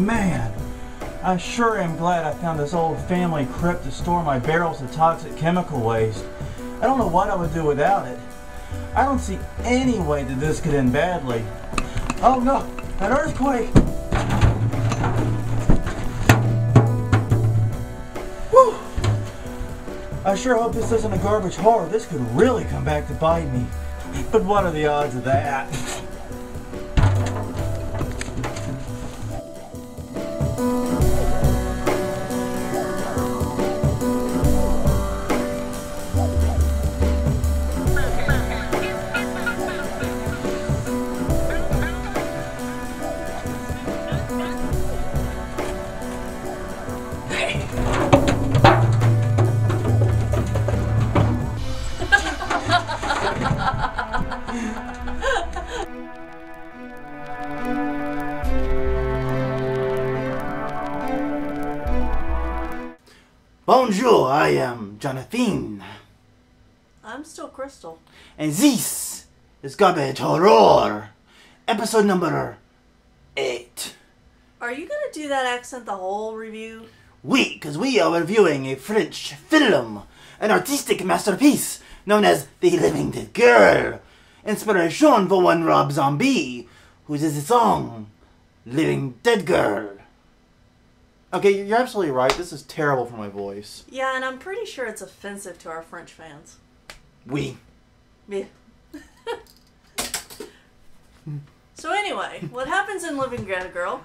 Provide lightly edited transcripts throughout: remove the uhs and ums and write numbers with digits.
Man, I sure am glad I found this old family crypt to store my barrels of toxic chemical waste. I don't know what I would do without it. I don't see any way that this could end badly. Oh no, an earthquake! Whew! I sure hope this isn't a garbage horror. This could really come back to bite me. But what are the odds of that? Bonjour, I am Jonathan. I'm still Crystal. And this is Garbage Horror, episode number 8. Are you going to do that accent the whole review? Oui, because we are reviewing a French film, an artistic masterpiece known as The Living Dead Girl, inspiration for one Rob Zombie, who does the song Living Dead Girl. Okay, you're absolutely right. This is terrible for my voice. Yeah, and I'm pretty sure it's offensive to our French fans. Oui. Yeah. So anyway, what happens in Living Dead Girl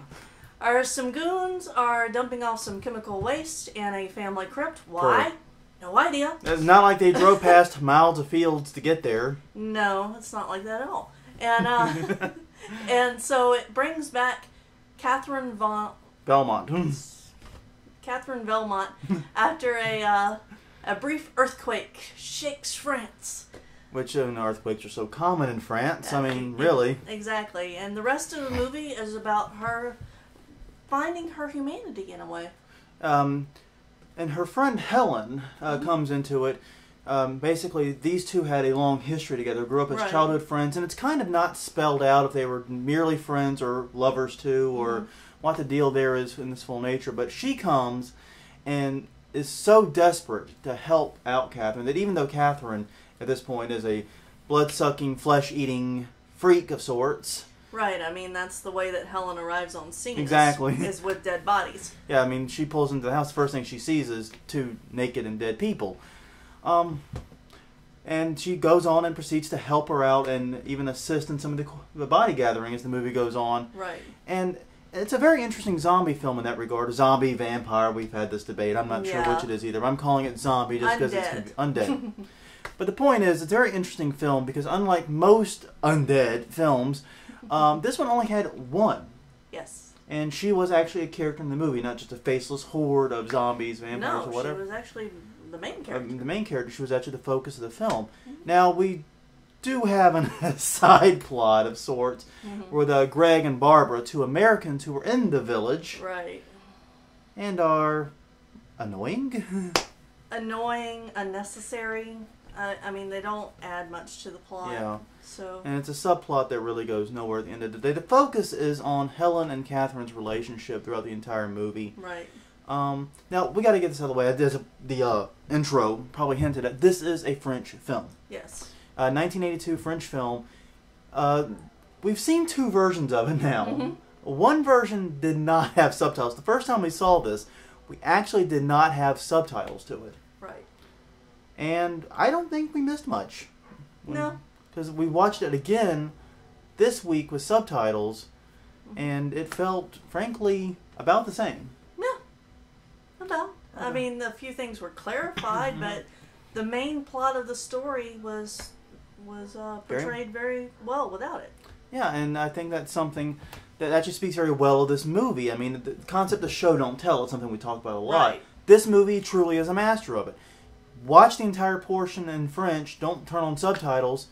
are some goons are dumping off some chemical waste in a family crypt. Why? Correct. No idea. It's not like they drove past miles of fields to get there. No, it's not like that at all. And and so it brings back Catherine Belmont. after a brief earthquake shakes France. Which earthquakes are so common in France. I mean, really. Exactly. And the rest of the movie is about her finding her humanity in a way. And her friend Helen comes into it. Basically, these two had a long history together, grew up as childhood friends, and it's kind of not spelled out if they were merely friends or lovers too, or what the deal there is in this full nature. But she comes and is so desperate to help out Catherine that even though Catherine, at this point, is a blood-sucking, flesh-eating freak of sorts. Right, I mean, that's the way that Helen arrives on scene. Exactly. Is with dead bodies. Yeah, I mean, she pulls into the house, the first thing she sees is 2 naked and dead people. And she goes on and proceeds to help her out and even assist in some of the body gathering as the movie goes on. Right. And it's a very interesting zombie film in that regard. Zombie, vampire, we've had this debate. I'm not sure which it is either. I'm calling it zombie just because it's undead. But the point is, it's a very interesting film because unlike most undead films, this one only had 1. Yes. And she was actually a character in the movie, not just a faceless horde of zombies, vampires, or whatever. No, she was actually the main character. The main character. She was actually the focus of the film. Now, we do have a side plot of sorts with Greg and Barbara, 2 Americans who were in the village. Right. And are annoying. Annoying, unnecessary. I mean, they don't add much to the plot. Yeah. So. And it's a subplot that really goes nowhere at the end of the day. The focus is on Helen and Catherine's relationship throughout the entire movie. Right. Now, we got to get this out of the way. There's the intro probably hinted at. This is a French film. Yes. 1982 French film. We've seen 2 versions of it now. One version did not have subtitles. The first time we saw this, we actually did not have subtitles to it. Right. And I don't think we missed much. No. Because we watched it again this week with subtitles, and it felt, frankly, about the same. Yeah. About. I mean, a few things were clarified, but the main plot of the story was portrayed very well without it. Yeah, and I think that's something that actually speaks very well of this movie. I mean, the concept of show don't tell is something we talk about a lot. Right. This movie truly is a master of it. Watch the entire portion in French, don't turn on subtitles.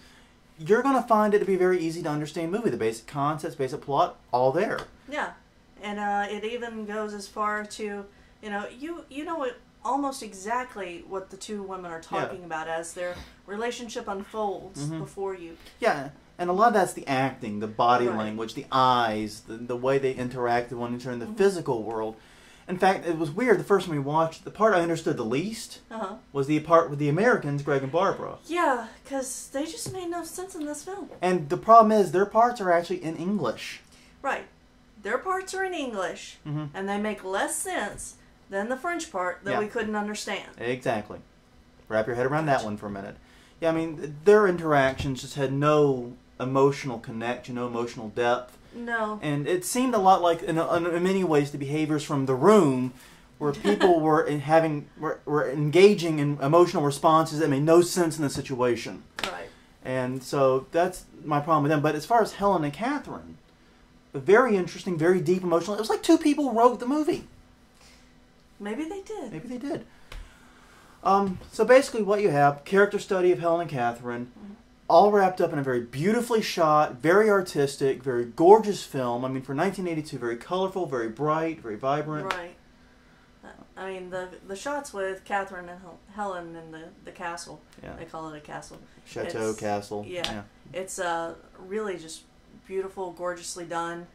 You're going to find it to be a very easy to understand movie. The basic concepts, basic plot, all there. Yeah. And it even goes as far to, you know almost exactly what the 2 women are talking about as their relationship unfolds before you. Yeah, And a lot of that's the acting, the body language, the eyes, the way they interact with one another in the physical world. In fact, it was weird. The first time we watched, the part I understood the least was the part with the Americans, Greg and Barbara. Yeah, because they just made no sense in this film. And the problem is, their parts are actually in English. Right. Their parts are in English, and they make less sense than the French part that we couldn't understand. Exactly. Wrap your head around that one for a minute. Yeah, I mean, their interactions just had no emotional connection, no emotional depth. No. And it seemed a lot like, in many ways, the behaviors from The Room, where people were engaging in emotional responses that made no sense in the situation. Right. And so that's my problem with them. But as far as Helen and Catherine, very interesting, very deep, emotional. It was like two people wrote the movie. Maybe they did. Maybe they did. So basically what you have, character study of Helen and Catherine, all wrapped up in a very beautifully shot, very artistic, very gorgeous film. I mean, for 1982, very colorful, very bright, very vibrant. Right. I mean, the shots with Catherine and Helen in the castle. Yeah. They call it a castle. Chateau, castle. Yeah. It's really just beautiful, gorgeously done.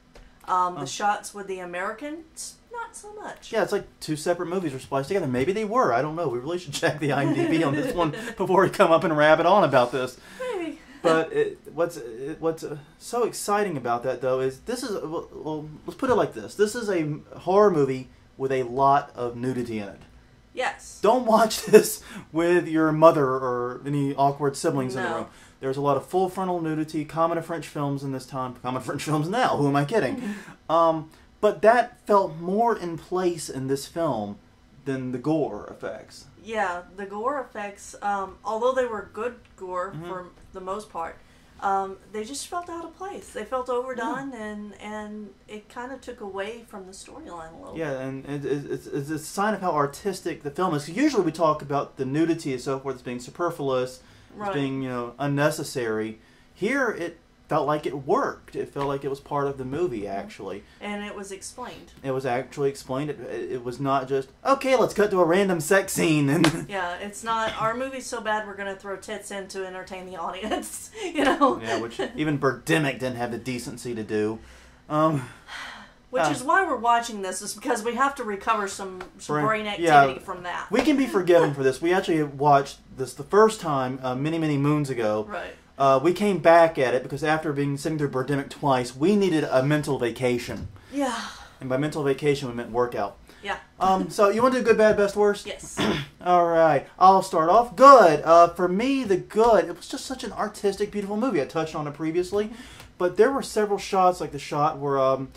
The shots with the Americans, not so much. Yeah, it's like two separate movies were spliced together. Maybe they were. I don't know. We really should check the IMDb on this one before we come up and rabbit on about this. Maybe. But what's so exciting about that, though, is this is, well, let's put it like this. This is a horror movie with a lot of nudity in it. Yes. Don't watch this with your mother or any awkward siblings in the room. There's a lot of full frontal nudity, common to French films in this time, common to French films now, who am I kidding? But that felt more in place in this film than the gore effects. Yeah, the gore effects, although they were good gore for the most part, they just felt out of place. They felt overdone, and it kind of took away from the storyline a little bit. Yeah, and it's a sign of how artistic the film is. Usually we talk about the nudity and so forth as being superfluous, as being, unnecessary. Here it felt like it worked. It felt like it was part of the movie, actually. And it was explained. It was actually explained. It was not just, okay, let's cut to a random sex scene. Yeah, it's not, our movie's so bad we're going to throw tits in to entertain the audience, Yeah, which even Birdemic didn't have the decency to do. Which is why we're watching this, is because we have to recover some brain activity from that. We can be forgiven for this. We actually watched this the first time many, many moons ago. Right. We came back at it because after sitting through Birdemic twice, we needed a mental vacation. Yeah. And by mental vacation, we meant workout. Yeah. So you want to do good, bad, best, worst? Yes. All right. I'll start off. Good. For me, the good, it was just such an artistic, beautiful movie. I touched on it previously. But there were several shots, like the shot where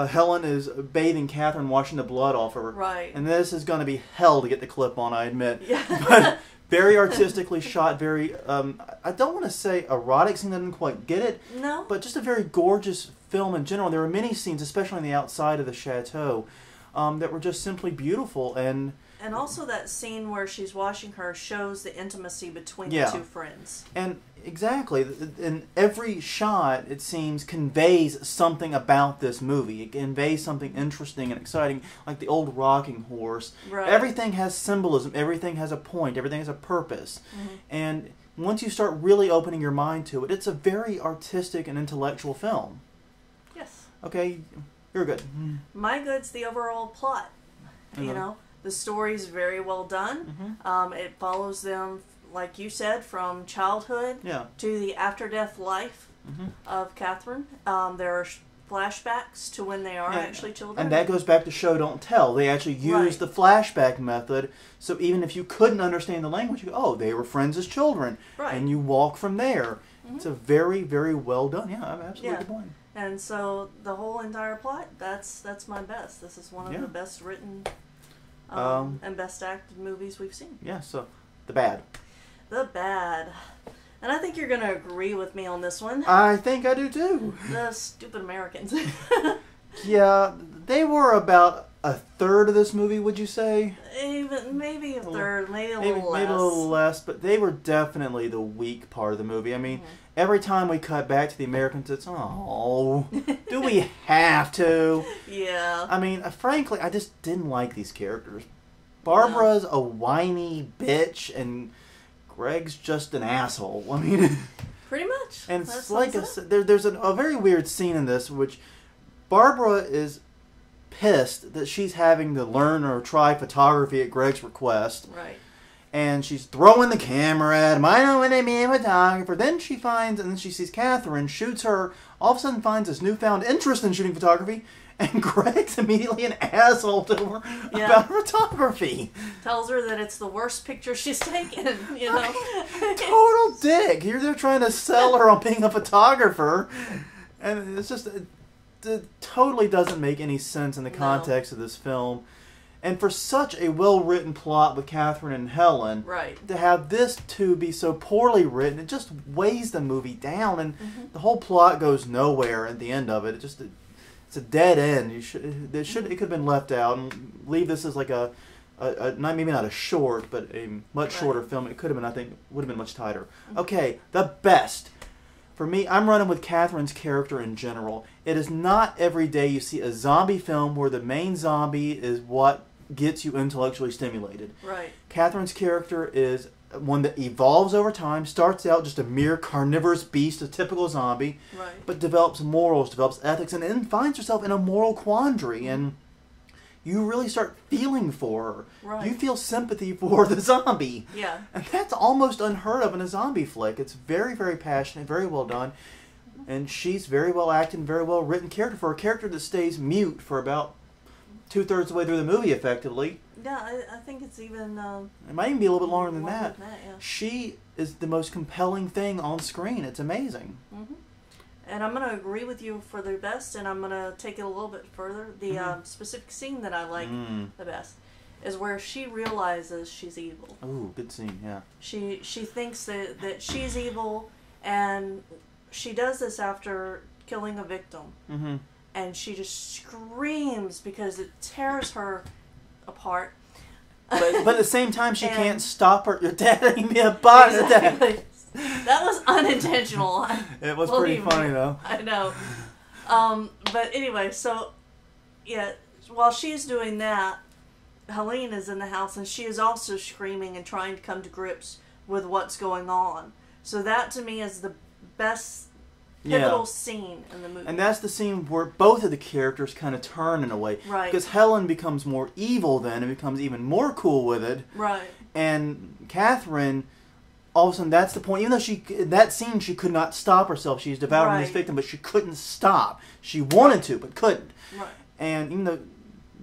Helen is bathing Catherine, washing the blood off her. Right. And this is going to be hell to get the clip on, I admit. Yeah. But very artistically shot, very, I don't want to say erotic scene, I didn't quite get it. No. But just a very gorgeous film in general. There were many scenes, especially on the outside of the chateau, that were just simply beautiful. And also that scene where she's washing her shows the intimacy between the two friends. And exactly. In every shot, it seems, conveys something about this movie. It conveys something interesting and exciting, like the old rocking horse. Right. Everything has symbolism. Everything has a point. Everything has a purpose. And once you start really opening your mind to it, it's a very artistic and intellectual film. Yes. Okay, you're good. My good's the overall plot. The story's very well done. It follows them, like you said, from childhood to the after-death life of Catherine. There are flashbacks to when they are actually children. And that goes back to show, don't tell. They actually use the flashback method, so even if you couldn't understand the language, you go, oh, they were friends as children. Right. And you walk from there. It's a very, very well done. Yeah, I'm absolutely good point. And so the whole entire plot, that's my best. This is one of the best written and best acted movies we've seen. Yeah, so the bad. The bad. And I think you're going to agree with me on this one. I think I do too. The stupid Americans. Yeah, they were about a third of this movie, would you say? Even maybe a third, maybe a little less. Maybe a little less, but they were definitely the weak part of the movie. I mean, every time we cut back to the Americans, it's, oh, do we have to? Yeah. I mean, frankly, I just didn't like these characters. Barbara's a whiny bitch, and Greg's just an asshole. I mean... Pretty much. much. And it's like there's a very weird scene in this, which Barbara is pissed that she's having to learn or try photography at Greg's request. Right. And she's throwing the camera at him. I don't want to be a photographer. Then she sees Catherine, shoots her, all of a sudden finds this newfound interest in shooting photography, and Greg's immediately an asshole to her about photography. Tells her that it's the worst picture she's taken, you know. Total dick. You're there trying to sell her on being a photographer. And it's just, it totally doesn't make any sense in the context of this film. And for such a well-written plot with Catherine and Helen, to have this two be so poorly written, it just weighs the movie down, and the whole plot goes nowhere at the end of it. It's a dead end. It could have been left out and leave this as like maybe not a short, but a much shorter film. It could have been, I think, would have been much tighter. Okay, the best. For me, I'm running with Catherine's character in general. It is not every day you see a zombie film where the main zombie is what gets you intellectually stimulated. Right. Catherine's character is one that evolves over time, starts out just a mere carnivorous beast, a typical zombie, but develops morals, develops ethics, and then finds herself in a moral quandary, and you really start feeling for her. Right. You feel sympathy for the zombie. Yeah. And that's almost unheard of in a zombie flick. It's very, very passionate, very well done, and she's very well acted and very well written character for a character that stays mute for about 2/3 of the way through the movie, effectively. Yeah, I think it's even... it might even be a little bit longer than that. Yeah. She is the most compelling thing on screen. It's amazing. And I'm going to agree with you for the best, and I'm going to take it a little bit further. The specific scene that I like the best is where she realizes she's evil. Ooh, good scene, yeah. She thinks that she's evil, and she does this after killing a victim. And she just screams because it tears her apart. But at the same time, she can't stop her. Your dad gave me a body attack. That was unintentional. It was pretty funny, though. I know. But anyway, so, yeah, while she's doing that, Helene is in the house, and she is also screaming and trying to come to grips with what's going on. So that, to me, is the best pivotal scene in the movie. And that's the scene where both of the characters kind of turn in a way. Right. Because Helen becomes more evil then and becomes even more cool with it. Right. And Catherine, all of a sudden, that's the point. Even though in that scene, she could not stop herself. She's devouring this victim, but she couldn't stop. She wanted to, but couldn't. Right. And even though...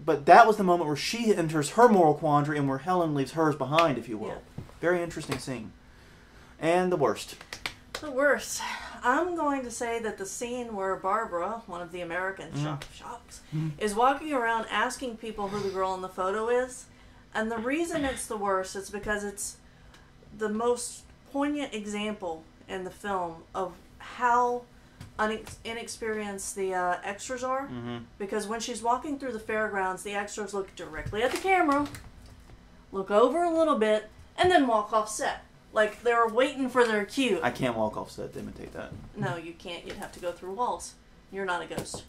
But that was the moment where she enters her moral quandary and where Helen leaves hers behind, if you will. Yeah. Very interesting scene. And the worst. The worst. I'm going to say that the scene where Barbara, one of the American shocks, is walking around asking people who the girl in the photo is. And the reason it's the worst is because it's the most poignant example in the film of how inexperienced the extras are. Because when she's walking through the fairgrounds, the extras look directly at the camera, look over a little bit, and then walk off set. Like they're waiting for their cue. I can't walk off set to imitate that. No, you can't. You'd have to go through walls. You're not a ghost.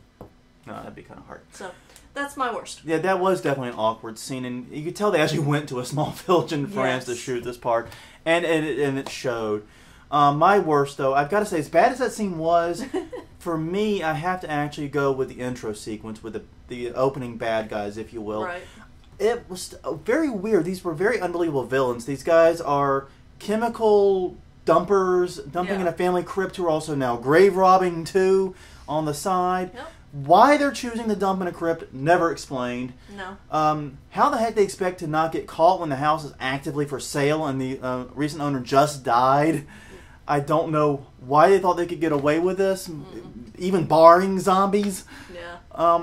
No, that'd be kind of hard. So, that's my worst. Yeah, that was definitely an awkward scene, and you could tell they actually went to a small village in France to shoot this part, and it showed. My worst, though, I've got to say, as bad as that scene was, for me, I have to actually go with the intro sequence with the opening bad guys, if you will. Right. It was very weird. These were very unbelievable villains. These guys are chemical dumpers, dumping in a family crypt, who are also now grave robbing too on the side. Yep. Why they're choosing to dump in a crypt, never explained. No. How the heck they expect to not get caught when the house is actively for sale and the recent owner just died. I don't know why they thought they could get away with this, even barring zombies. Yeah.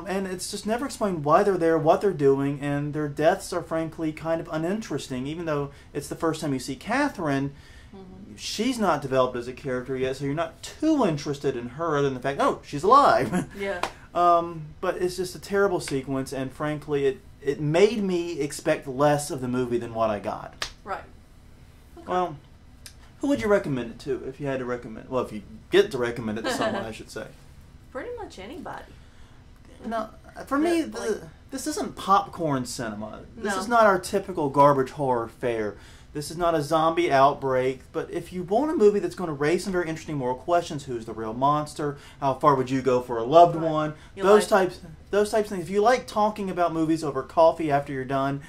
And it's just never explained why they're there, what they're doing, and their deaths are frankly kind of uninteresting. Even though it's the first time you see Catherine, she's not developed as a character yet, so you're not too interested in her other than the fact, oh, she's alive. Yeah. But it's just a terrible sequence, and frankly, it made me expect less of the movie than what I got. Right. Okay. Well, who would you recommend it to if you had to recommend? Well, if you get to recommend it to someone, I should say. Pretty much anybody. No, for me, this isn't popcorn cinema. This No. is not our typical garbage horror fare. This is not a zombie outbreak, but if you want a movie that's going to raise some very interesting moral questions, who's the real monster? How far would you go for a loved one? Those types of things. If you like talking about movies over coffee after you're done,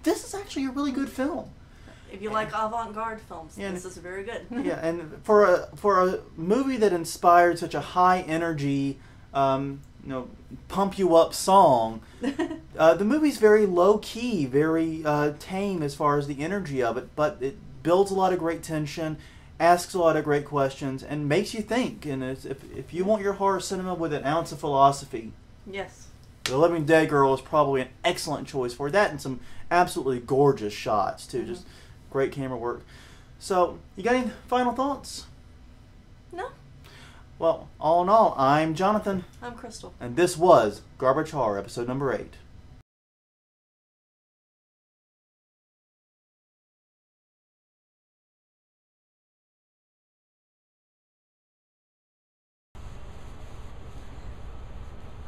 this is actually a really good film. If you like avant-garde films, this is very good. Yeah, and for a movie that inspired such a high energy, pump you up song, the movie's very low key, very tame as far as the energy of it, but it builds a lot of great tension, asks a lot of great questions, and makes you think. And if you want your horror cinema with an ounce of philosophy, yes, The Living Dead Girl is probably an excellent choice for that, and some absolutely gorgeous shots too. Just great camera work. So, you got any final thoughts? No. Well, all in all, I'm Jonathan. I'm Crystal. And this was Garbage Horror, episode number 8.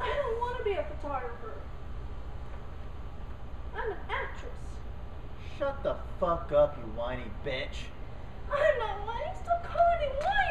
I don't want to be a photographer. I'm an actress. Shut the fuck up, you whiny bitch. I'm not whiny. Stop calling me whiny.